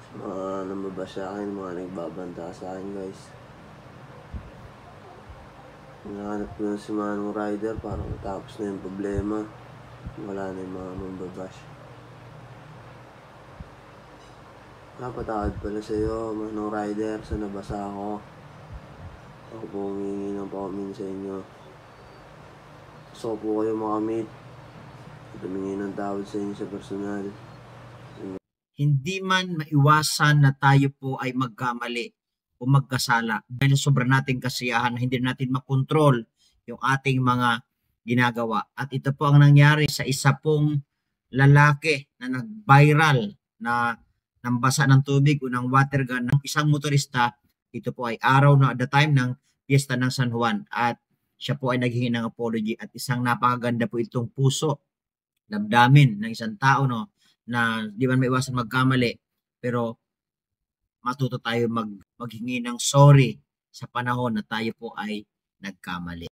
Mga nambaba sa akin, mga nagbabanta sa akin guys. Hinahanap ko na si Manong Rider para matapos na yung problema. Wala na yung mga mambabash. Napatawad pala sa'yo, Manong Rider, sa nabasa ako. Ako po humingi ng paumin sa inyo. Gusto ko po kayo makamit. Humingi ng tawad sa inyo sa personal. Hindi man maiwasan na tayo po ay magkamali o magkasala dahil sobra nating kasiyahan na hindi natin makontrol yung ating mga ginagawa. At ito po ang nangyari sa isa pong lalaki na nag-viral na nambasa ng tubig o ng water gun ng isang motorista. Ito po ay araw na at the time ng Fiesta ng San Juan at siya po ay naghingi ng apology at isang napakaganda po itong puso, damdamin ng isang tao, no, na di man maiwasan magkamali pero matuto tayo maghingi ng sorry sa panahon na tayo po ay nagkamali.